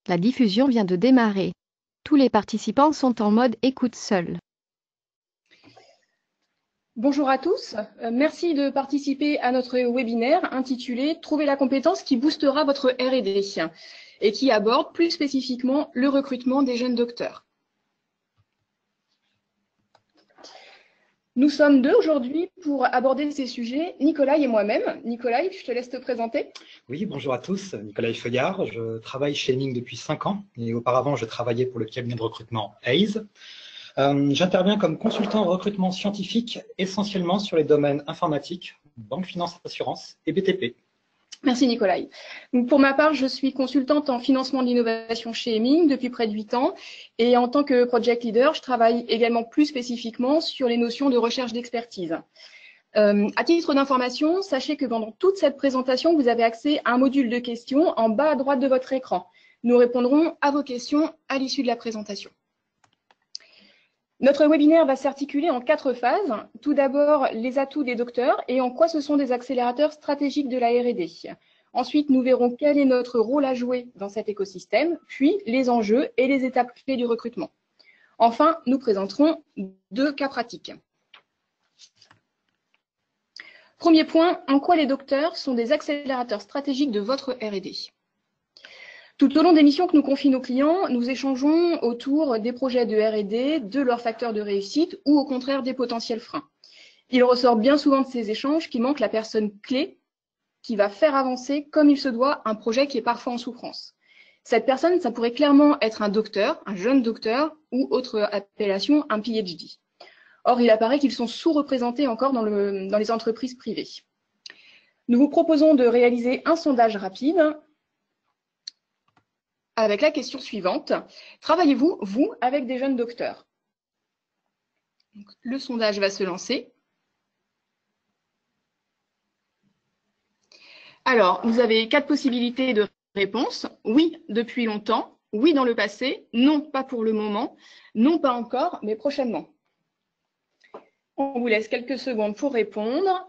La diffusion vient de démarrer. Tous les participants sont en mode écoute seul. Bonjour à tous, merci de participer à notre webinaire intitulé « Trouver la compétence qui boostera votre R&D » et qui aborde plus spécifiquement le recrutement des jeunes docteurs. Nous sommes deux aujourd'hui pour aborder ces sujets, Nicolas et moi-même. Nicolas, je te laisse te présenter. Oui, bonjour à tous, Nicolas Feuillard. Je travaille chez Heming depuis 5 ans et auparavant, je travaillais pour le cabinet de recrutement Hayes. J'interviens comme consultant en recrutement scientifique, essentiellement sur les domaines informatiques, banque, finance, assurance et BTP. Merci Nicolas. Pour ma part, je suis consultante en financement de l'innovation chez Heming depuis près de 8 ans et en tant que project leader, je travaille également plus spécifiquement sur les notions de recherche d'expertise. À titre d'information, sachez que pendant toute cette présentation, vous avez accès à un module de questions en bas à droite de votre écran. Nous répondrons à vos questions à l'issue de la présentation. Notre webinaire va s'articuler en 4 phases. Tout d'abord, les atouts des docteurs et en quoi ce sont des accélérateurs stratégiques de la R&D. Ensuite, nous verrons quel est notre rôle à jouer dans cet écosystème, puis les enjeux et les étapes clés du recrutement. Enfin, nous présenterons 2 cas pratiques. Premier point, en quoi les docteurs sont des accélérateurs stratégiques de votre R&D. Tout au long des missions que nous confient nos clients, nous échangeons autour des projets de R&D, de leurs facteurs de réussite ou au contraire des potentiels freins. Il ressort bien souvent de ces échanges qu'il manque la personne clé qui va faire avancer comme il se doit un projet qui est parfois en souffrance. Cette personne, ça pourrait clairement être un docteur, un jeune docteur ou autre appellation, un PhD. Or, il apparaît qu'ils sont sous-représentés encore dans les entreprises privées. Nous vous proposons de réaliser un sondage rapide avec la question suivante. Travaillez-vous, vous, avec des jeunes docteurs? Donc, le sondage va se lancer. Alors, vous avez 4 possibilités de réponse. Oui, depuis longtemps. Oui, dans le passé. Non, pas pour le moment. Non, pas encore, mais prochainement. On vous laisse quelques secondes pour répondre.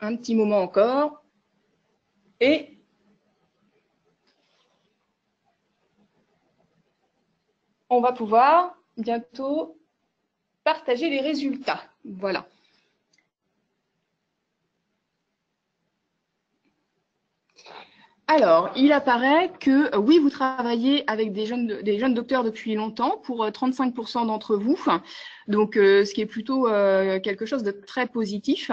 Un petit moment encore. Et on va pouvoir bientôt partager les résultats. Voilà. Alors, il apparaît que oui, vous travaillez avec des jeunes docteurs depuis longtemps, pour 35% d'entre vous, donc ce qui est plutôt quelque chose de très positif.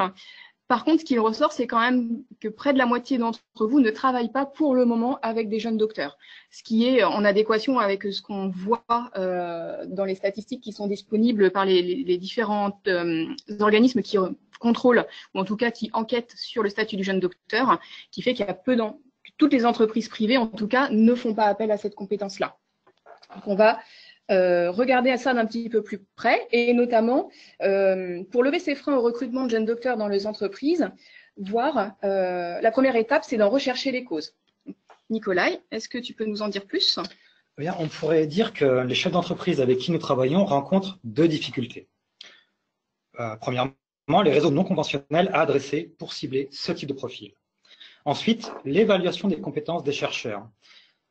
Par contre, ce qu'il ressort, c'est quand même que près de la moitié d'entre vous ne travaillent pas pour le moment avec des jeunes docteurs, ce qui est en adéquation avec ce qu'on voit dans les statistiques qui sont disponibles par les différents organismes qui contrôlent, ou en tout cas qui enquêtent sur le statut du jeune docteur, qui fait qu'il y a toutes les entreprises privées, en tout cas, ne font pas appel à cette compétence-là. Donc, on va regarder à ça d'un petit peu plus près, et notamment, pour lever ces freins au recrutement de jeunes docteurs dans les entreprises, voir, la première étape, c'est d'en rechercher les causes. Nicolas, est-ce que tu peux nous en dire plus? Bien, on pourrait dire que les chefs d'entreprise avec qui nous travaillons rencontrent 2 difficultés. Premièrement, les réseaux non conventionnels à adresser pour cibler ce type de profil. Ensuite, l'évaluation des compétences des chercheurs.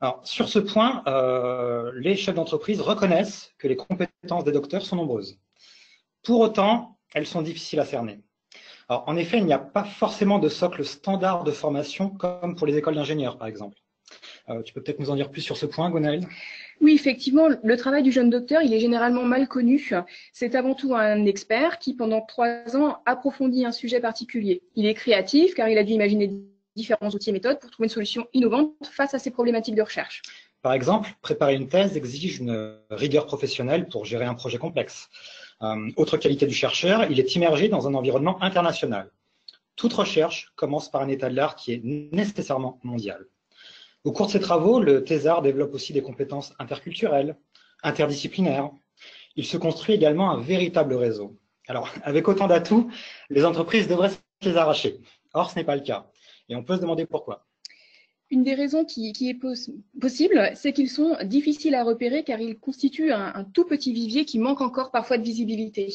Alors, sur ce point, les chefs d'entreprise reconnaissent que les compétences des docteurs sont nombreuses. Pour autant, elles sont difficiles à cerner. Alors, en effet, il n'y a pas forcément de socle standard de formation comme pour les écoles d'ingénieurs, par exemple. Tu peux peut-être nous en dire plus sur ce point, Gwenaëlle? Oui, effectivement, le travail du jeune docteur, il est généralement mal connu. C'est avant tout un expert qui, pendant 3 ans, approfondit un sujet particulier. Il est créatif car il a dû imaginer différents outils et méthodes pour trouver une solution innovante face à ces problématiques de recherche. Par exemple, préparer une thèse exige une rigueur professionnelle pour gérer un projet complexe. Autre qualité du chercheur, il est immergé dans un environnement international. Toute recherche commence par un état de l'art qui est nécessairement mondial. Au cours de ses travaux, le thésard développe aussi des compétences interculturelles, interdisciplinaires. Il se construit également un véritable réseau. Alors, avec autant d'atouts, les entreprises devraient se les arracher. Or, ce n'est pas le cas. Et on peut se demander pourquoi. Une des raisons qui est possible, c'est qu'ils sont difficiles à repérer car ils constituent un tout petit vivier qui manque encore parfois de visibilité.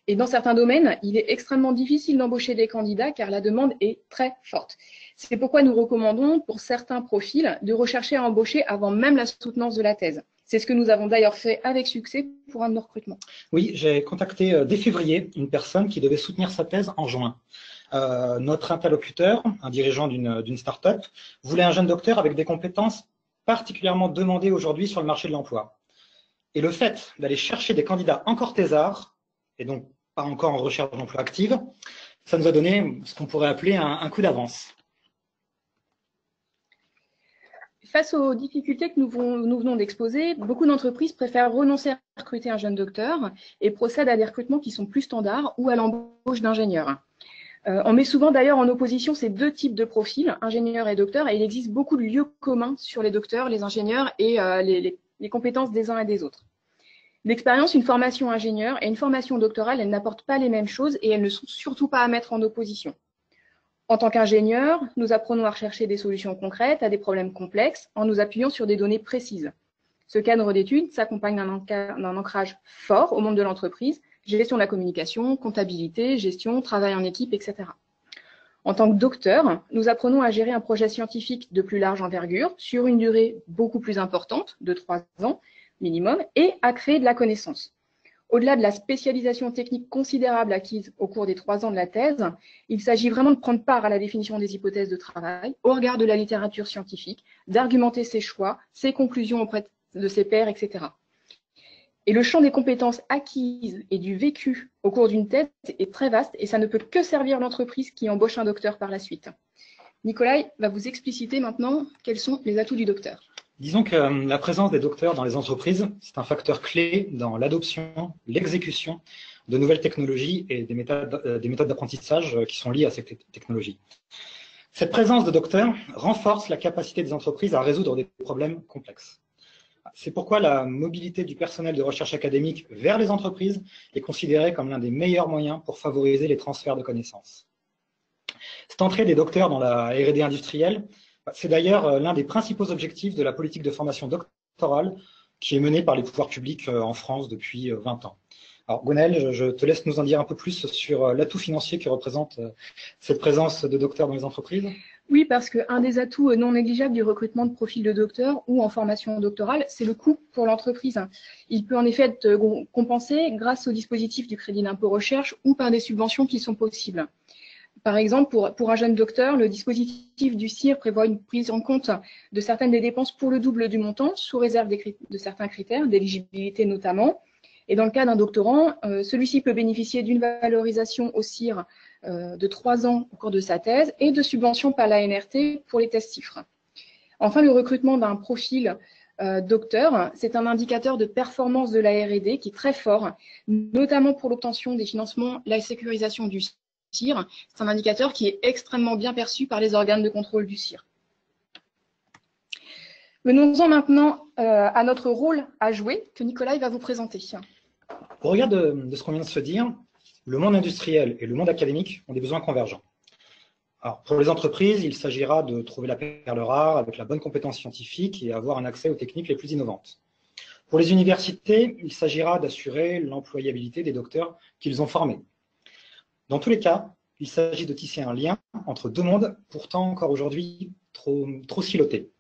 Et dans certains domaines, il est extrêmement difficile d'embaucher des candidats car la demande est très forte. C'est pourquoi nous recommandons pour certains profils de rechercher à embaucher avant même la soutenance de la thèse. C'est ce que nous avons d'ailleurs fait avec succès pour un de nos recrutements. Oui, j'ai contacté dès février une personne qui devait soutenir sa thèse en juin. Notre interlocuteur, un dirigeant d'une start-up, voulait un jeune docteur avec des compétences particulièrement demandées aujourd'hui sur le marché de l'emploi. Et le fait d'aller chercher des candidats encore thésards, et donc pas encore en recherche d'emploi active, ça nous a donné ce qu'on pourrait appeler un coup d'avance. Face aux difficultés que nous venons d'exposer, beaucoup d'entreprises préfèrent renoncer à recruter un jeune docteur et procèdent à des recrutements qui sont plus standards ou à l'embauche d'ingénieurs. On met souvent d'ailleurs en opposition ces deux types de profils, ingénieurs et docteurs, et il existe beaucoup de lieux communs sur les docteurs, les ingénieurs et les compétences des uns et des autres. D'expérience, une formation ingénieur et une formation doctorale, elles n'apportent pas les mêmes choses et elles ne sont surtout pas à mettre en opposition. En tant qu'ingénieur, nous apprenons à rechercher des solutions concrètes à des problèmes complexes en nous appuyant sur des données précises. Ce cadre d'études s'accompagne d'un ancrage fort au monde de l'entreprise, gestion de la communication, comptabilité, gestion, travail en équipe, etc. En tant que docteur, nous apprenons à gérer un projet scientifique de plus large envergure sur une durée beaucoup plus importante, de 3 ans minimum, et à créer de la connaissance. Au-delà de la spécialisation technique considérable acquise au cours des 3 ans de la thèse, il s'agit vraiment de prendre part à la définition des hypothèses de travail, au regard de la littérature scientifique, d'argumenter ses choix, ses conclusions auprès de ses pairs, etc. Et le champ des compétences acquises et du vécu au cours d'une thèse est très vaste et ça ne peut que servir l'entreprise qui embauche un docteur par la suite. Nicolas va vous expliciter maintenant quels sont les atouts du docteur. Disons que la présence des docteurs dans les entreprises, c'est un facteur clé dans l'adoption, l'exécution de nouvelles technologies et des méthodes d'apprentissage qui sont liées à ces technologies. Cette présence de docteurs renforce la capacité des entreprises à résoudre des problèmes complexes. C'est pourquoi la mobilité du personnel de recherche académique vers les entreprises est considérée comme l'un des meilleurs moyens pour favoriser les transferts de connaissances. Cette entrée des docteurs dans la R&D industrielle, c'est d'ailleurs l'un des principaux objectifs de la politique de formation doctorale qui est menée par les pouvoirs publics en France depuis 20 ans. Alors Gwenaëlle, je te laisse nous en dire un peu plus sur l'atout financier que représente cette présence de docteurs dans les entreprises. Oui, parce qu'un des atouts non négligeables du recrutement de profils de docteurs ou en formation doctorale, c'est le coût pour l'entreprise. Il peut en effet être compensé grâce au dispositif du crédit d'impôt recherche ou par des subventions qui sont possibles. Par exemple, pour un jeune docteur, le dispositif du CIR prévoit une prise en compte de certaines des dépenses pour le double du montant, sous réserve de certains critères, d'éligibilité notamment. Et dans le cas d'un doctorant, celui-ci peut bénéficier d'une valorisation au CIR de 3 ans au cours de sa thèse et de subventions par la NRT pour les thèses CIFRE. Enfin, le recrutement d'un profil docteur, c'est un indicateur de performance de la R&D qui est très fort, notamment pour l'obtention des financements, la sécurisation du CIR. C'est un indicateur qui est extrêmement bien perçu par les organes de contrôle du CIR. Venons-en maintenant à notre rôle à jouer que Nicolas va vous présenter. Au regard de ce qu'on vient de se dire, le monde industriel et le monde académique ont des besoins convergents. Alors, pour les entreprises, il s'agira de trouver la perle rare avec la bonne compétence scientifique et avoir un accès aux techniques les plus innovantes. Pour les universités, il s'agira d'assurer l'employabilité des docteurs qu'ils ont formés. Dans tous les cas, il s'agit de tisser un lien entre deux mondes pourtant encore aujourd'hui trop silotés.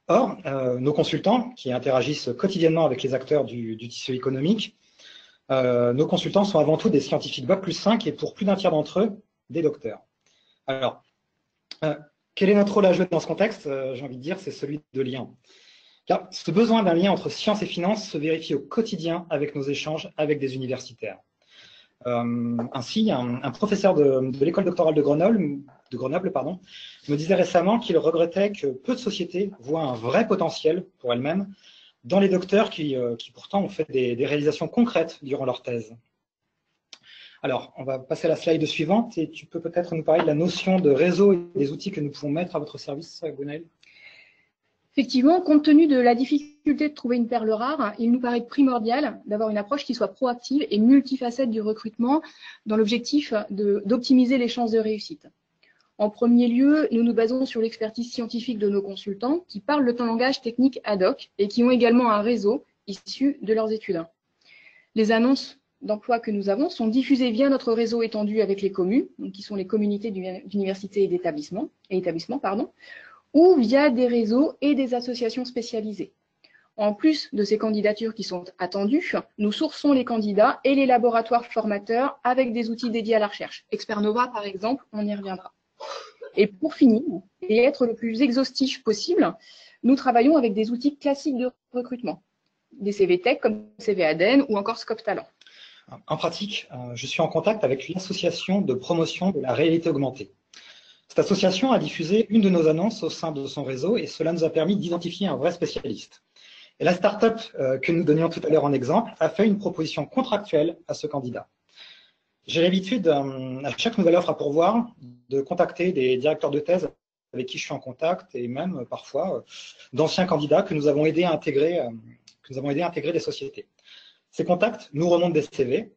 Or, nos consultants, qui interagissent quotidiennement avec les acteurs du tissu économique, nos consultants sont avant tout des scientifiques Bac+5 et pour plus d'un tiers d'entre eux, des docteurs. Alors, quel est notre rôle à jouer dans ce contexte? J'ai envie de dire, c'est celui de lien. Car ce besoin d'un lien entre science et finance se vérifie au quotidien avec nos échanges avec des universitaires. Ainsi, un professeur de l'école doctorale de Grenoble me disait récemment qu'il regrettait que peu de sociétés voient un vrai potentiel pour elles-mêmes dans les docteurs qui pourtant ont fait des réalisations concrètes durant leur thèse. Alors, on va passer à la slide suivante et tu peux peut-être nous parler de la notion de réseau et des outils que nous pouvons mettre à votre service, Gwenaëlle. Effectivement, compte tenu de la difficulté de trouver une perle rare, il nous paraît primordial d'avoir une approche qui soit proactive et multifacette du recrutement dans l'objectif d'optimiser les chances de réussite. En premier lieu, nous nous basons sur l'expertise scientifique de nos consultants qui parlent le langage technique ad hoc et qui ont également un réseau issu de leurs études. Les annonces d'emploi que nous avons sont diffusées via notre réseau étendu avec les communes, qui sont les communautés d'universités et d'établissements, ou via des réseaux et des associations spécialisées. En plus de ces candidatures qui sont attendues, nous sourçons les candidats et les laboratoires formateurs avec des outils dédiés à la recherche. Expernova, par exemple, on y reviendra. Et pour finir, et être le plus exhaustif possible, nous travaillons avec des outils classiques de recrutement, des CVTech comme CVADN ou encore Scope Talent. En pratique, je suis en contact avec l'association de promotion de la réalité augmentée. Cette association a diffusé une de nos annonces au sein de son réseau et cela nous a permis d'identifier un vrai spécialiste. Et la start-up que nous donnions tout à l'heure en exemple a fait une proposition contractuelle à ce candidat. J'ai l'habitude, à chaque nouvelle offre à pourvoir, de contacter des directeurs de thèse avec qui je suis en contact et même parfois d'anciens candidats que nous avons aidés à intégrer, des sociétés. Ces contacts nous remontent des CV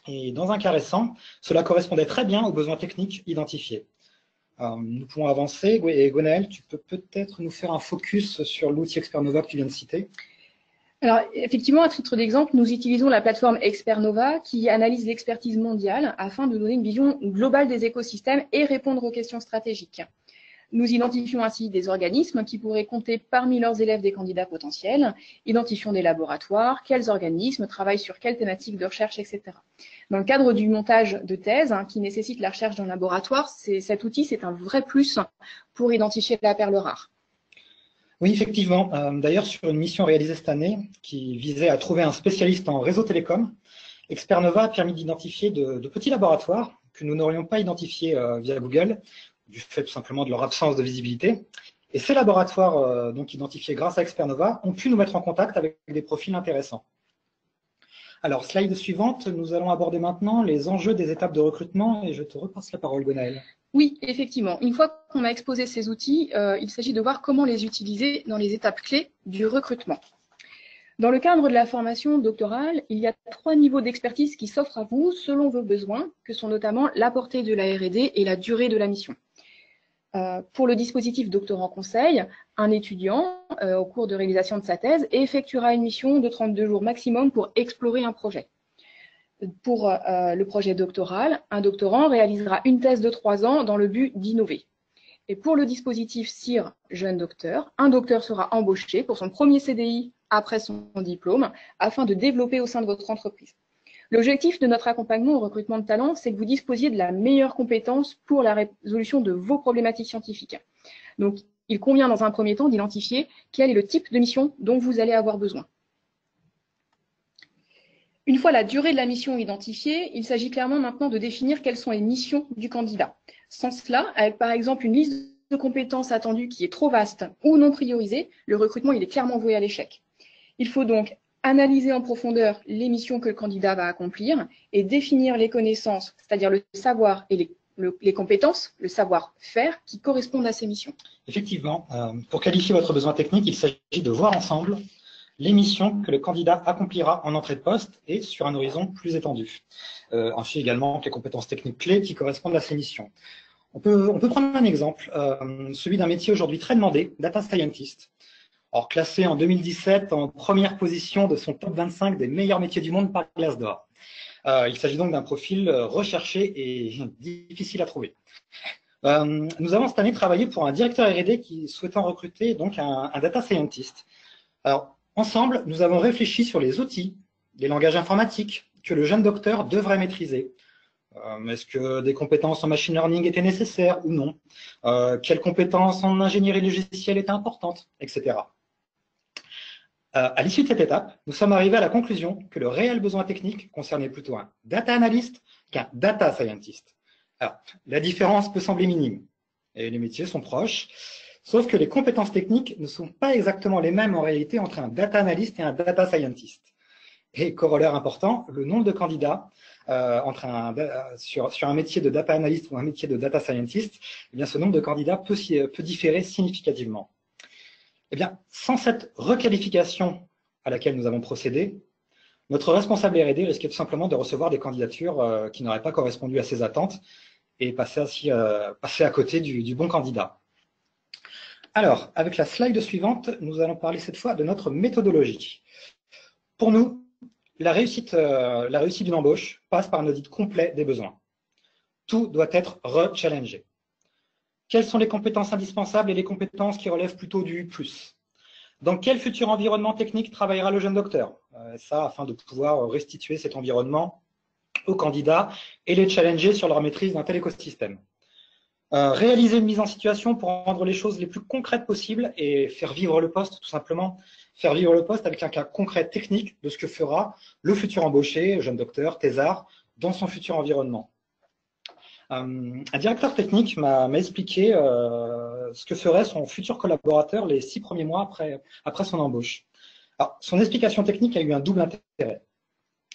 et dans un cas récent, cela correspondait très bien aux besoins techniques identifiés. Nous pouvons avancer. Et Gwenaëlle, tu peux peut-être nous faire un focus sur l'outil Expernova que tu viens de citer? Alors, effectivement, à titre d'exemple, nous utilisons la plateforme Expernova qui analyse l'expertise mondiale afin de donner une vision globale des écosystèmes et répondre aux questions stratégiques. Nous identifions ainsi des organismes qui pourraient compter parmi leurs élèves des candidats potentiels, identifions des laboratoires, quels organismes travaillent sur quelles thématiques de recherche, etc. Dans le cadre du montage de thèse qui nécessite la recherche d'un laboratoire, cet outil, c'est un vrai plus pour identifier la perle rare. Oui, effectivement. D'ailleurs, sur une mission réalisée cette année qui visait à trouver un spécialiste en réseau télécom, Expernova a permis d'identifier de petits laboratoires que nous n'aurions pas identifiés via Google, du fait tout simplement de leur absence de visibilité. Et ces laboratoires, donc identifiés grâce à Expernova, ont pu nous mettre en contact avec des profils intéressants. Alors, slide suivante, nous allons aborder maintenant les enjeux des étapes de recrutement et je te repasse la parole, Gwenaëlle. Oui, effectivement. Une fois qu'on a exposé ces outils, il s'agit de voir comment les utiliser dans les étapes clés du recrutement. Dans le cadre de la formation doctorale, il y a 3 niveaux d'expertise qui s'offrent à vous selon vos besoins, que sont notamment la portée de la R&D et la durée de la mission. Pour le dispositif doctorant conseil, un étudiant, au cours de réalisation de sa thèse, effectuera une mission de 32 jours maximum pour explorer un projet. Pour le projet doctoral, un doctorant réalisera une thèse de 3 ans dans le but d'innover. Et pour le dispositif CIR Jeune Docteur, un docteur sera embauché pour son premier CDI après son diplôme afin de développer au sein de votre entreprise. L'objectif de notre accompagnement au recrutement de talents, c'est que vous disposiez de la meilleure compétence pour la résolution de vos problématiques scientifiques. Donc, il convient dans un premier temps d'identifier quel est le type de mission dont vous allez avoir besoin. Une fois la durée de la mission identifiée, il s'agit clairement maintenant de définir quelles sont les missions du candidat. Sans cela, avec par exemple une liste de compétences attendues qui est trop vaste ou non priorisée, le recrutement il est clairement voué à l'échec. Il faut donc analyser en profondeur les missions que le candidat va accomplir et définir les connaissances, c'est-à-dire le savoir et les compétences, le savoir-faire qui correspondent à ces missions. Effectivement, pour qualifier votre besoin technique, il s'agit de voir ensemble les missions que le candidat accomplira en entrée de poste et sur un horizon plus étendu. Ainsi également que les compétences techniques clés qui correspondent à ces missions. On peut prendre un exemple, celui d'un métier aujourd'hui très demandé, data scientist. Alors, classé en 2017 en première position de son top 25 des meilleurs métiers du monde par Glassdoor. Il s'agit donc d'un profil recherché et difficile à trouver. Nous avons cette année travaillé pour un directeur R&D qui souhaitant recruter donc un data scientist. Alors, ensemble, nous avons réfléchi sur les outils, les langages informatiques que le jeune docteur devrait maîtriser. Est-ce que des compétences en machine learning étaient nécessaires ou non? Quelles compétences en ingénierie logicielle étaient importantes, etc. À l'issue de cette étape, nous sommes arrivés à la conclusion que le réel besoin technique concernait plutôt un data analyst qu'un data scientist. Alors, la différence peut sembler minime, et les métiers sont proches, sauf que les compétences techniques ne sont pas exactement les mêmes en réalité entre un data analyst et un data scientist. Et corollaire important, le nombre de candidats sur un métier de data analyst ou un métier de data scientist, eh bien, ce nombre de candidats peut différer significativement. Eh bien, sans cette requalification à laquelle nous avons procédé, notre responsable R&D risquait tout simplement de recevoir des candidatures qui n'auraient pas correspondu à ses attentes et passer à côté du bon candidat. Alors, avec la slide suivante, nous allons parler cette fois de notre méthodologie. Pour nous, la réussite d'une embauche passe par un audit complet des besoins. Tout doit être re-challengé. Quelles sont les compétences indispensables et les compétences qui relèvent plutôt du plus? Dans quel futur environnement technique travaillera le jeune docteur? Ça, afin de pouvoir restituer cet environnement aux candidats et les challenger sur leur maîtrise d'un tel écosystème. Réaliser une mise en situation pour rendre les choses les plus concrètes possibles et faire vivre le poste, tout simplement. Faire vivre le poste avec un cas concret technique de ce que fera le futur embauché, jeune docteur, thésard, dans son futur environnement. Un directeur technique m'a expliqué ce que ferait son futur collaborateur les 6 premiers mois après son embauche. Alors, son explication technique a eu un double intérêt.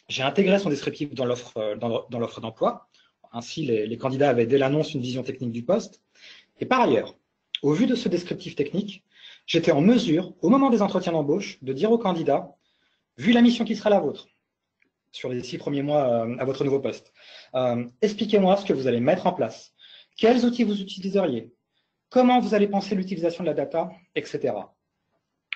J'ai intégré son descriptif dans l'offre d'emploi. Ainsi, les candidats avaient dès l'annonce une vision technique du poste. Et par ailleurs, au vu de ce descriptif technique, j'étais en mesure, au moment des entretiens d'embauche, de dire aux candidats, vu la mission qui sera la vôtre, sur les 6 premiers mois à votre nouveau poste, expliquez-moi ce que vous allez mettre en place, quels outils vous utiliseriez, comment vous allez penser l'utilisation de la data, etc.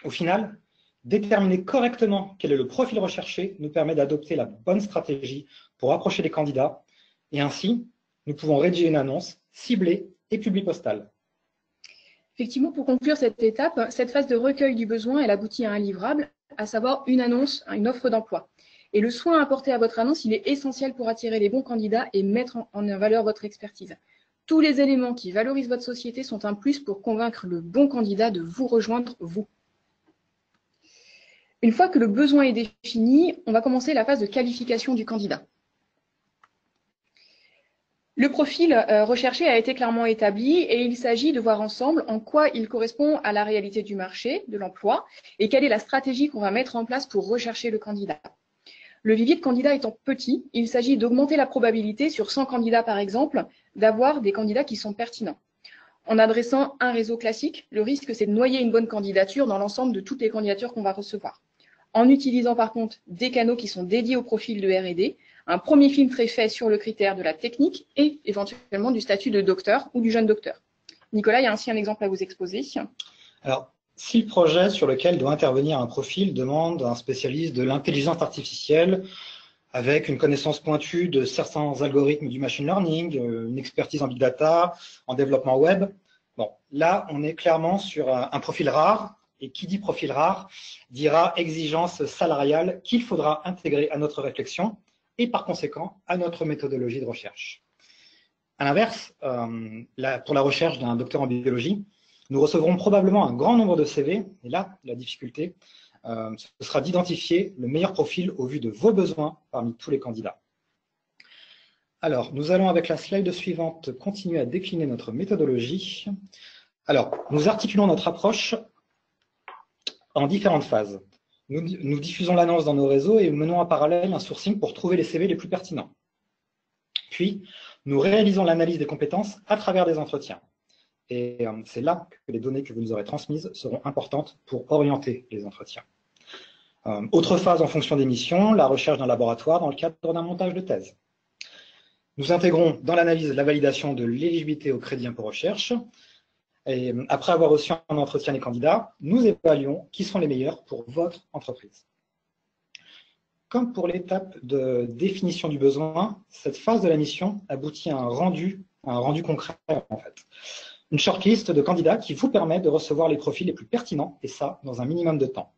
Au final, déterminer correctement quel est le profil recherché nous permet d'adopter la bonne stratégie pour approcher les candidats. Et ainsi, nous pouvons rédiger une annonce ciblée et publi-postale. Effectivement, pour conclure cette étape, cette phase de recueil du besoin, elle aboutit à un livrable, à savoir une annonce, une offre d'emploi. Et le soin apporté à votre annonce, il est essentiel pour attirer les bons candidats et mettre en valeur votre expertise. Tous les éléments qui valorisent votre société sont un plus pour convaincre le bon candidat de vous rejoindre, vous. Une fois que le besoin est défini, on va commencer la phase de qualification du candidat. Le profil recherché a été clairement établi et il s'agit de voir ensemble en quoi il correspond à la réalité du marché, de l'emploi, et quelle est la stratégie qu'on va mettre en place pour rechercher le candidat. Le vivier de candidats étant petit, il s'agit d'augmenter la probabilité sur 100 candidats par exemple, d'avoir des candidats qui sont pertinents. En adressant un réseau classique, le risque c'est de noyer une bonne candidature dans l'ensemble de toutes les candidatures qu'on va recevoir. En utilisant par contre des canaux qui sont dédiés au profil de R&D, un premier filtre est fait sur le critère de la technique et éventuellement du statut de docteur ou du jeune docteur. Nicolas, il y a ainsi un exemple à vous exposer. Alors, si le projet sur lequel doit intervenir un profil demande un spécialiste de l'intelligence artificielle avec une connaissance pointue de certains algorithmes du machine learning, une expertise en big data, en développement web, bon, là, on est clairement sur un profil rare. Et qui dit profil rare dira exigence salariale qu'il faudra intégrer à notre réflexion et par conséquent à notre méthodologie de recherche. À l'inverse, pour la recherche d'un docteur en biologie, nous recevrons probablement un grand nombre de CV, et là, la difficulté, ce sera d'identifier le meilleur profil au vu de vos besoins parmi tous les candidats. Alors, nous allons avec la slide suivante continuer à décliner notre méthodologie. Alors, nous articulons notre approche en différentes phases. Nous diffusons l'annonce dans nos réseaux et menons en parallèle un sourcing pour trouver les CV les plus pertinents. Puis, nous réalisons l'analyse des compétences à travers des entretiens. Et c'est là que les données que vous nous aurez transmises seront importantes pour orienter les entretiens. Autre phase en fonction des missions, la recherche d'un laboratoire dans le cadre d'un montage de thèse. Nous intégrons dans l'analyse la validation de l'éligibilité au crédit impôt recherche. Et après avoir reçu un entretien des candidats, nous évaluons qui sont les meilleurs pour votre entreprise. Comme pour l'étape de définition du besoin, cette phase de la mission aboutit à un rendu concret en fait. Une shortlist de candidats qui vous permet de recevoir les profils les plus pertinents, et ça dans un minimum de temps.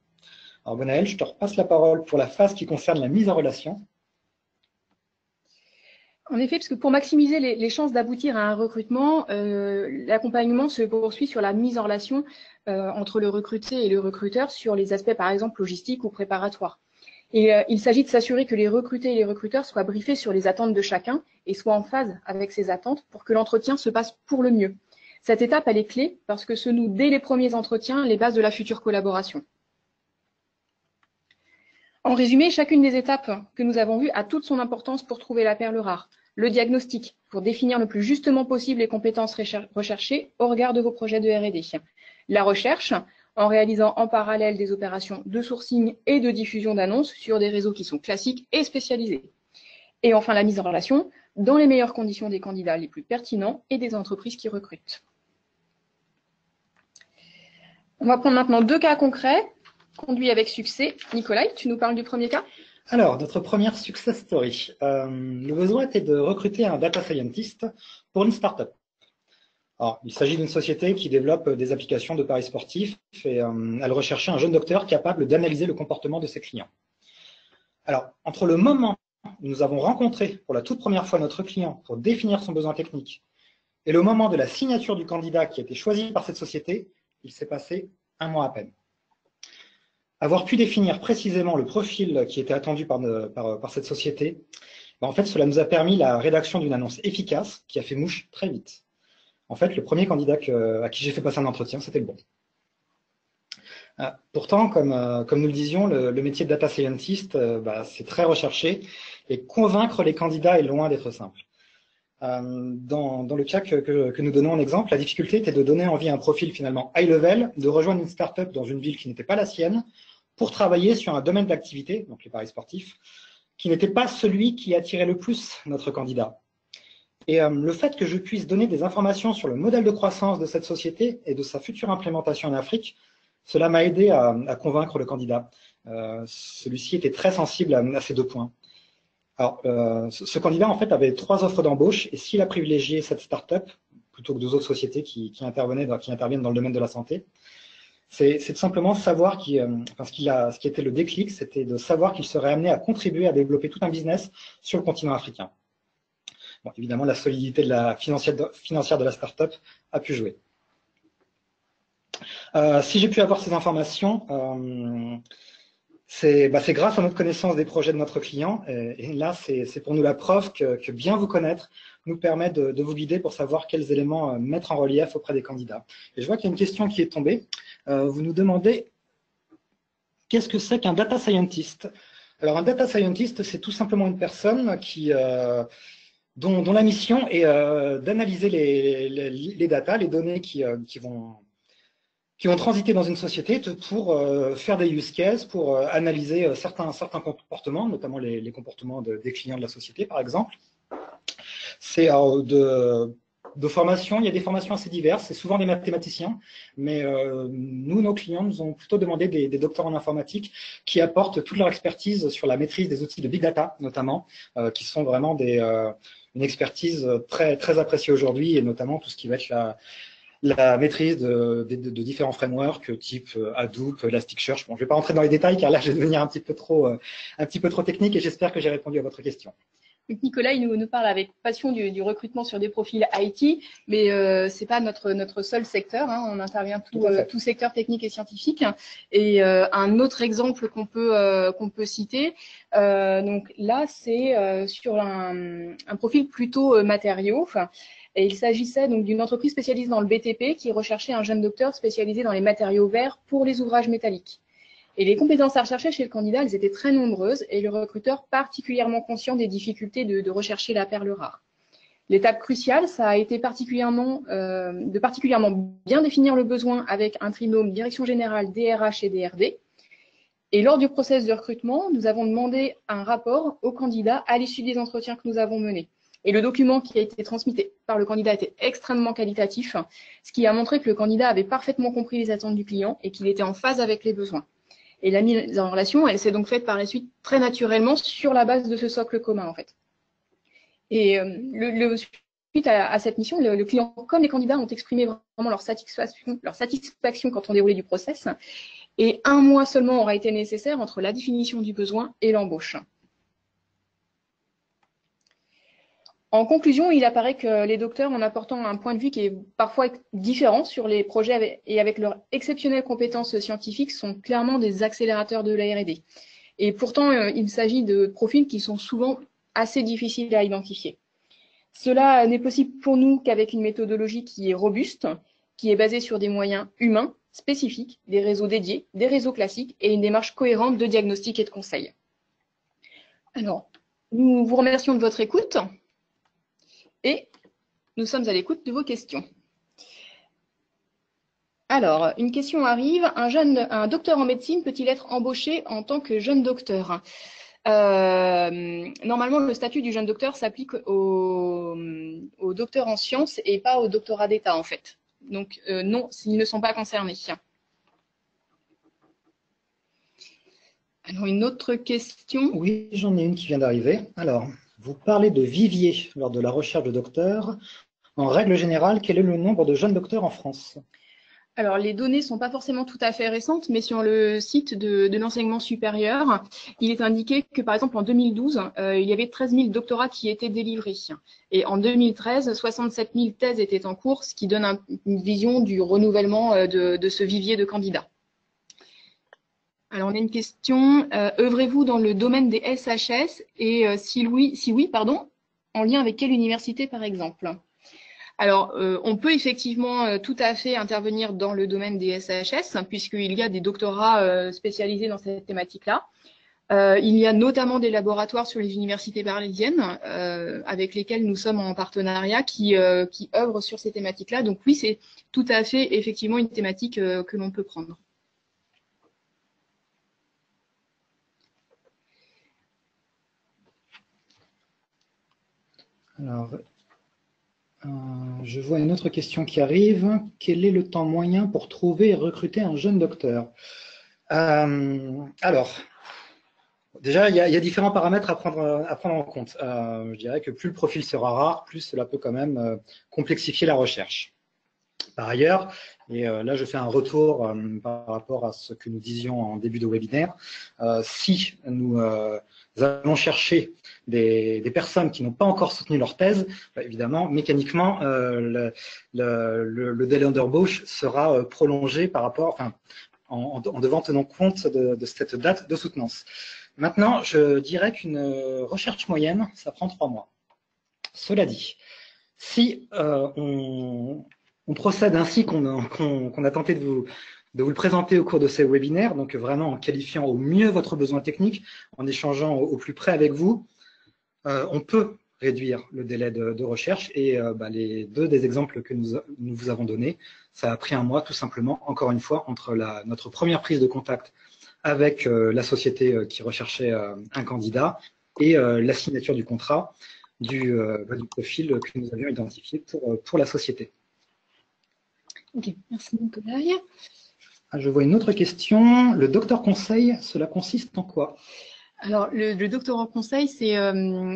Alors Gwenaëlle, je te repasse la parole pour la phase qui concerne la mise en relation. En effet, parce que pour maximiser les chances d'aboutir à un recrutement, l'accompagnement se poursuit sur la mise en relation entre le recruté et le recruteur sur les aspects, par exemple, logistiques ou préparatoires. Et il s'agit de s'assurer que les recrutés et les recruteurs soient briefés sur les attentes de chacun et soient en phase avec ces attentes pour que l'entretien se passe pour le mieux. Cette étape, elle est clé parce que se nouent dès les premiers entretiens les bases de la future collaboration. En résumé, chacune des étapes que nous avons vues a toute son importance pour trouver la perle rare. Le diagnostic, pour définir le plus justement possible les compétences recherchées au regard de vos projets de R&D. La recherche, en réalisant en parallèle des opérations de sourcing et de diffusion d'annonces sur des réseaux qui sont classiques et spécialisés. Et enfin, la mise en relation, dans les meilleures conditions des candidats les plus pertinents et des entreprises qui recrutent. On va prendre maintenant 2 cas concrets, conduits avec succès. Nicolas, tu nous parles du premier cas? Alors, notre première success story. Le besoin était de recruter un data scientist pour une startup. Alors, il s'agit d'une société qui développe des applications de paris sportifs et elle recherchait un jeune docteur capable d'analyser le comportement de ses clients. Alors, entre le moment où nous avons rencontré pour la toute première fois notre client pour définir son besoin technique et le moment de la signature du candidat qui a été choisi par cette société, il s'est passé 1 mois à peine. Avoir pu définir précisément le profil qui était attendu par cette société, en fait, cela nous a permis la rédaction d'une annonce efficace qui a fait mouche très vite. En fait, le premier candidat à qui j'ai fait passer un entretien, c'était le bon. Pourtant, comme nous le disions, le métier de data scientist, c'est très recherché et convaincre les candidats est loin d'être simple. Dans le cas que nous donnons en exemple, la difficulté était de donner envie à un profil finalement high level de rejoindre une start-up dans une ville qui n'était pas la sienne pour travailler sur un domaine d'activité, donc les paris sportifs, qui n'était pas celui qui attirait le plus notre candidat. Et le fait que je puisse donner des informations sur le modèle de croissance de cette société et de sa future implémentation en Afrique, cela m'a aidé à convaincre le candidat. Celui-ci était très sensible à ces 2 points. Alors, ce candidat, en fait, avait 3 offres d'embauche et s'il a privilégié cette start-up plutôt que 2 autres sociétés qui interviennent dans le domaine de la santé, c'est tout simplement savoir ce qui était le déclic, c'était de savoir qu'il serait amené à contribuer à développer tout un business sur le continent africain. Bon, évidemment, la solidité financière de la start-up a pu jouer. Si j'ai pu avoir ces informations, c'est grâce à notre connaissance des projets de notre client. Et là, c'est pour nous la preuve que bien vous connaître nous permet de vous guider pour savoir quels éléments mettre en relief auprès des candidats. Et je vois qu'il y a une question qui est tombée. Vous nous demandez qu'est-ce que c'est qu'un data scientist? Alors, un data scientist, c'est tout simplement une personne dont la mission est d'analyser les data, les données qui vont transiter dans une société pour faire des use cases, pour analyser certains comportements, notamment les comportements des clients de la société, par exemple. C'est de formation, il y a des formations assez diverses, c'est souvent des mathématiciens, mais nous, nos clients, nous ont plutôt demandé des docteurs en informatique qui apportent toute leur expertise sur la maîtrise des outils de big data, notamment, qui sont vraiment une expertise très, très appréciée aujourd'hui, et notamment tout ce qui va être la maîtrise de différents frameworks type Hadoop, Elasticsearch. Bon, je ne vais pas rentrer dans les détails car là, je vais devenir un petit peu trop technique et j'espère que j'ai répondu à votre question. Donc Nicolas, il nous parle avec passion du recrutement sur des profils IT, mais ce n'est pas notre seul secteur. Hein. On intervient tout secteur technique et scientifique. Et un autre exemple qu'on peut citer, donc là, c'est sur un profil plutôt matériaux. Et il s'agissait donc d'une entreprise spécialisée dans le BTP qui recherchait un jeune docteur spécialisé dans les matériaux verts pour les ouvrages métalliques. Et les compétences à rechercher chez le candidat, elles étaient très nombreuses et le recruteur particulièrement conscient des difficultés de rechercher la perle rare. L'étape cruciale, ça a été de particulièrement bien définir le besoin avec un trinôme direction générale, DRH et DRD. Et lors du process de recrutement, nous avons demandé un rapport au candidat à l'issue des entretiens que nous avons menés. Et le document qui a été transmis par le candidat était extrêmement qualitatif, ce qui a montré que le candidat avait parfaitement compris les attentes du client et qu'il était en phase avec les besoins. Et la mise en relation, elle s'est donc faite par la suite très naturellement sur la base de ce socle commun, en fait. Et suite à cette mission, le client comme les candidats ont exprimé vraiment leur satisfaction quand on déroulait du process. Et 1 mois seulement aura été nécessaire entre la définition du besoin et l'embauche. En conclusion, il apparaît que les docteurs, en apportant un point de vue qui est parfois différent sur les projets et avec leurs exceptionnelles compétences scientifiques, sont clairement des accélérateurs de la R&D. Et pourtant, il s'agit de profils qui sont souvent assez difficiles à identifier. Cela n'est possible pour nous qu'avec une méthodologie qui est robuste, qui est basée sur des moyens humains, spécifiques, des réseaux dédiés, des réseaux classiques et une démarche cohérente de diagnostic et de conseil. Alors, nous vous remercions de votre écoute. Et nous sommes à l'écoute de vos questions. Alors, une question arrive. Un docteur en médecine peut-il être embauché en tant que jeune docteur? Normalement, le statut du jeune docteur s'applique aux docteurs en sciences et pas au doctorat d'État, en fait. Donc, non, ils ne sont pas concernés. Alors, une autre question. Oui, j'en ai une qui vient d'arriver. Alors, vous parlez de vivier lors de la recherche de docteur. En règle générale, quel est le nombre de jeunes docteurs en France? Alors, les données ne sont pas forcément tout à fait récentes, mais sur le site de l'enseignement supérieur, il est indiqué que, par exemple, en 2012, il y avait 13 000 doctorats qui étaient délivrés. Et en 2013, 67 000 thèses étaient en cours, ce qui donne une vision du renouvellement de ce vivier de candidats. Alors, on a une question. Œuvrez-vous dans le domaine des SHS et si oui, en lien avec quelle université, par exemple? Alors, on peut effectivement tout à fait intervenir dans le domaine des SHS, puisqu'il y a des doctorats spécialisés dans cette thématique-là. Il y a notamment des laboratoires sur les universités parisiennes avec lesquels nous sommes en partenariat qui œuvrent sur ces thématiques-là. Donc oui, c'est tout à fait effectivement une thématique que l'on peut prendre. Alors, je vois une autre question qui arrive. Quel est le temps moyen pour trouver et recruter un jeune docteur? Alors, déjà, il y a différents paramètres à prendre en compte. Je dirais que plus le profil sera rare, plus cela peut quand même complexifier la recherche. Par ailleurs, et là je fais un retour par rapport à ce que nous disions en début de webinaire, si nous allons chercher des personnes qui n'ont pas encore soutenu leur thèse, évidemment, mécaniquement, le délai d'embauche sera prolongé par rapport, enfin, en devant tenir compte de cette date de soutenance. Maintenant, je dirais qu'une recherche moyenne, ça prend 3 mois. Cela dit, si on procède ainsi qu'on a tenté de vous le présenter au cours de ces webinaires, donc vraiment en qualifiant au mieux votre besoin technique, en échangeant au plus près avec vous, on peut réduire le délai de recherche et les deux des exemples que nous vous avons donnés, ça a pris 1 mois tout simplement, encore une fois, entre notre première prise de contact avec la société qui recherchait un candidat et la signature du contrat du profil que nous avions identifié pour la société. Ok, merci Nicolas. Je vois une autre question. Le docteur conseil, cela consiste en quoi? Alors, le doctorat conseil, c'est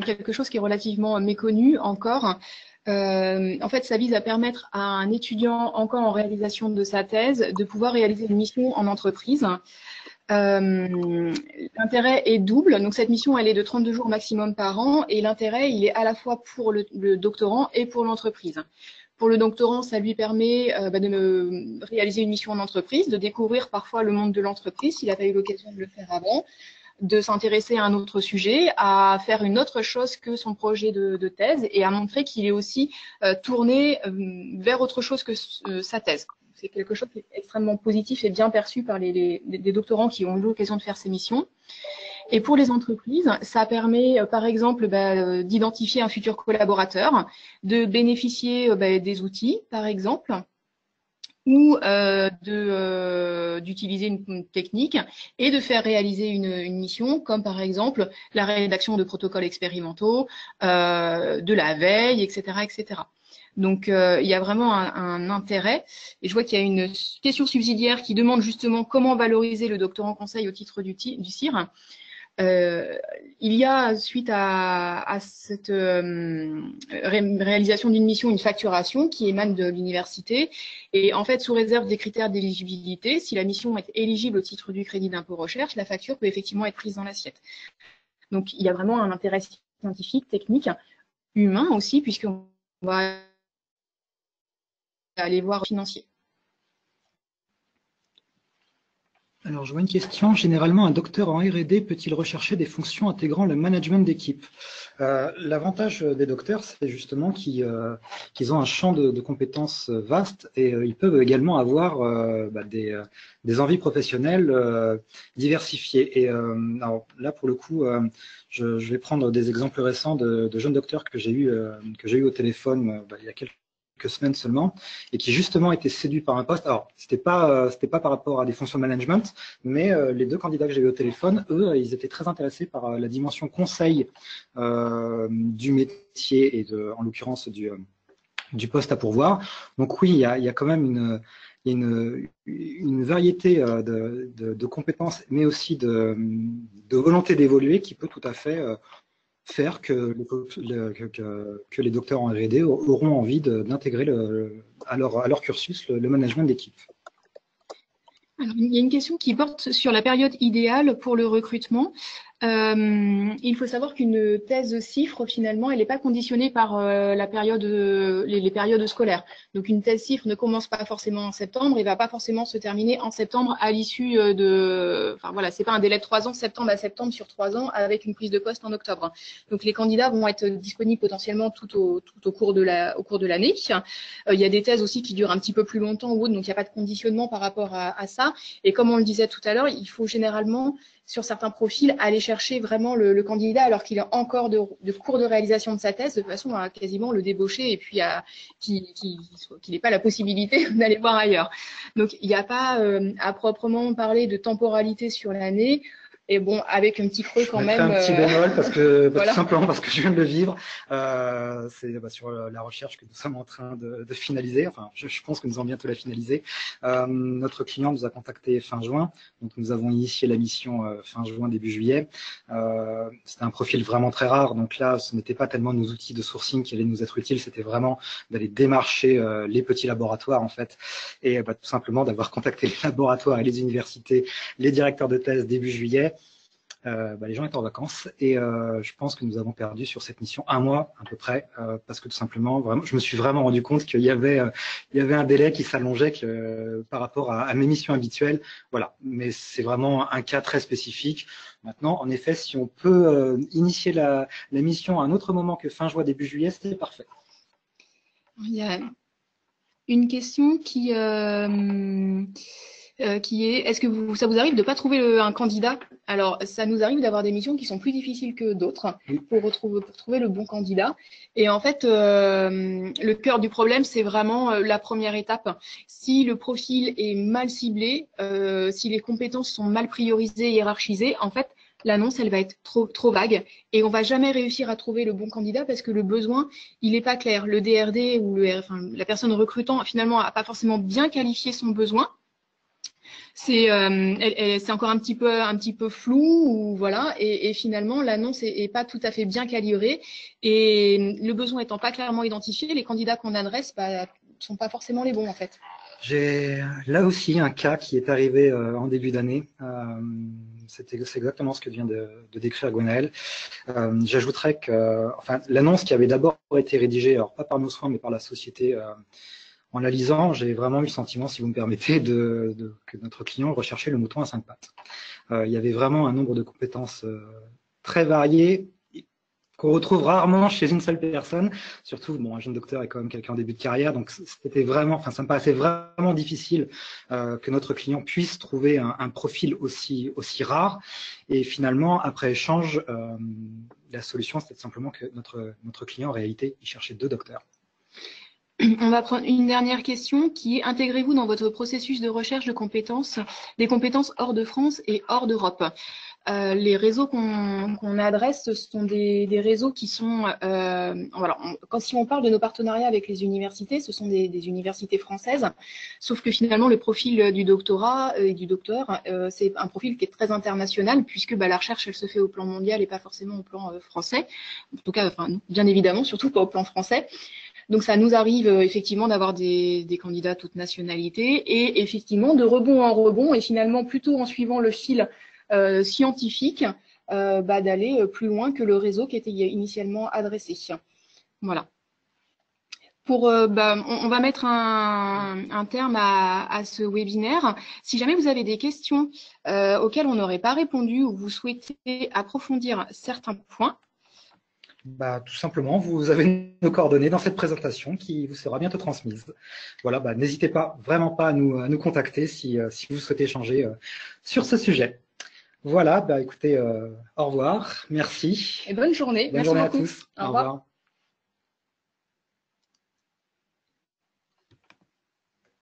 quelque chose qui est relativement méconnu encore. En fait, ça vise à permettre à un étudiant encore en réalisation de sa thèse de pouvoir réaliser une mission en entreprise. L'intérêt est double. Donc, cette mission, elle est de 32 jours maximum par an. Et l'intérêt, il est à la fois pour le doctorant et pour l'entreprise. Pour le doctorant, ça lui permet de réaliser une mission en entreprise, de découvrir parfois le monde de l'entreprise s'il n'a pas eu l'occasion de le faire avant, de s'intéresser à un autre sujet, à faire une autre chose que son projet de thèse et à montrer qu'il est aussi tourné vers autre chose que sa thèse. C'est quelque chose qui est extrêmement positif et bien perçu par des doctorants qui ont eu l'occasion de faire ces missions. Et pour les entreprises, ça permet par exemple d'identifier un futur collaborateur, de bénéficier des outils par exemple, ou d'utiliser une technique et de faire réaliser une mission comme par exemple la rédaction de protocoles expérimentaux, de la veille, etc. etc. Donc, il y a vraiment un intérêt. Et je vois qu'il y a une question subsidiaire qui demande justement comment valoriser le doctorant conseil au titre du CIR. Il y a, suite à cette réalisation d'une mission, une facturation qui émane de l'université. Et en fait, sous réserve des critères d'éligibilité, si la mission est éligible au titre du crédit d'impôt recherche, la facture peut effectivement être prise dans l'assiette. Donc, il y a vraiment un intérêt scientifique, technique, humain aussi, puisqu'on va aller voir financier. Alors, je vois une question. Généralement, un docteur en R&D peut-il rechercher des fonctions intégrant le management d'équipe? L'avantage des docteurs, c'est justement qu'ils ont un champ de compétences vaste et ils peuvent également avoir des envies professionnelles diversifiées. Et alors, là, pour le coup, je vais prendre des exemples récents de jeunes docteurs que j'ai eu au téléphone il y a quelques semaines seulement, et qui justement étaient séduits par un poste. Alors, c'était pas par rapport à des fonctions de management, mais les deux candidats que j'ai eu au téléphone, eux, ils étaient très intéressés par la dimension conseil du métier et en l'occurrence du poste à pourvoir. Donc oui, il y a quand même une variété de compétences, mais aussi de volonté d'évoluer qui peut tout à fait faire que les docteurs en R&D auront envie d'intégrer à leur cursus le management d'équipe. Alors, il y a une question qui porte sur la période idéale pour le recrutement. Il faut savoir qu'une thèse CIFRE, finalement, elle n'est pas conditionnée par la période, les périodes scolaires. Donc, une thèse CIFRE ne commence pas forcément en septembre et va pas forcément se terminer en septembre à l'issue enfin voilà, c'est pas un délai de 3 ans, septembre à septembre sur 3 ans avec une prise de poste en octobre. Donc, les candidats vont être disponibles potentiellement tout au cours de l'année. Il y a des thèses aussi qui durent un petit peu plus longtemps ou autre, donc il n'y a pas de conditionnement par rapport à ça. Et comme on le disait tout à l'heure, il faut généralement sur certains profils, aller chercher vraiment le candidat alors qu'il est encore de cours de réalisation de sa thèse, de façon à quasiment le débaucher et puis qu'il n'ait pas la possibilité d'aller voir ailleurs. Donc, il n'y a pas à proprement parler de temporalité sur l'année. Et bon, avec un petit creux quand même. Un petit bémol voilà. simplement parce que je viens de le vivre. C'est sur la recherche que nous sommes en train de finaliser. Enfin, je pense que nous allons bientôt la finaliser. Notre client nous a contacté fin juin, donc nous avons initié la mission fin juin, début juillet. C'était un profil vraiment très rare, donc là, ce n'était pas tellement nos outils de sourcing qui allaient nous être utiles, c'était vraiment d'aller démarcher les petits laboratoires en fait, et tout simplement d'avoir contacté les laboratoires et les universités, les directeurs de thèse début juillet. Les gens étaient en vacances et je pense que nous avons perdu sur cette mission 1 mois à peu près parce que tout simplement, vraiment, je me suis vraiment rendu compte qu'il y avait un délai qui s'allongeait par rapport à mes missions habituelles. Voilà, mais c'est vraiment un cas très spécifique. Maintenant, en effet, si on peut initier la mission à un autre moment que fin juin, début juillet, c'est parfait. Il y a une question qui est, est-ce que ça vous arrive de ne pas trouver un candidat? Alors, ça nous arrive d'avoir des missions qui sont plus difficiles que d'autres pour trouver le bon candidat. Et en fait, le cœur du problème, c'est vraiment la première étape. Si le profil est mal ciblé, si les compétences sont mal priorisées, hiérarchisées, en fait, l'annonce, elle va être trop vague et on va jamais réussir à trouver le bon candidat parce que le besoin, il n'est pas clair. Le DRD ou la personne recrutant, finalement, n'a pas forcément bien qualifié son besoin. C'est encore un petit peu flou ou voilà et finalement l'annonce est pas tout à fait bien calibrée et le besoin étant pas clairement identifié, les candidats qu'on adresse sont pas forcément les bons en fait. J'ai là aussi un cas qui est arrivé en début d'année. C'est exactement ce que vient de décrire Gwenaëlle. J'ajouterais que l'annonce qui avait d'abord été rédigée, alors pas par nos soins mais par la société. En la lisant, j'ai vraiment eu le sentiment, si vous me permettez, que notre client recherchait le mouton à 5 pattes. Il y avait vraiment un nombre de compétences très variées qu'on retrouve rarement chez une seule personne. Surtout, un jeune docteur est quand même quelqu'un en début de carrière, donc c'était vraiment, ça me paraissait vraiment difficile que notre client puisse trouver un profil aussi rare. Et finalement, après échange, la solution, c'était simplement que notre client, en réalité, il cherchait 2 docteurs. On va prendre une dernière question qui est: intégrez-vous dans votre processus de recherche de compétences des compétences hors de France et hors d'Europe? Les réseaux qu'on adresse, ce sont des réseaux qui sont… si on parle de nos partenariats avec les universités, ce sont des universités françaises, sauf que finalement, le profil du doctorat et du docteur, c'est un profil qui est très international, puisque la recherche, elle se fait au plan mondial et pas forcément au plan français. En tout cas, bien évidemment, surtout pas au plan français. Donc, ça nous arrive effectivement d'avoir des candidats toutes nationalités et effectivement, de rebond en rebond et finalement, plutôt en suivant le fil scientifique, d'aller plus loin que le réseau qui était initialement adressé. Voilà. On va mettre un terme à ce webinaire. Si jamais vous avez des questions auxquelles on n'aurait pas répondu ou vous souhaitez approfondir certains points, tout simplement, vous avez nos coordonnées dans cette présentation qui vous sera bientôt transmise. Voilà, n'hésitez vraiment pas à nous contacter si vous souhaitez échanger sur ce sujet. Voilà, écoutez, au revoir, merci. Et bonne journée. Bonne journée à tous. Au revoir.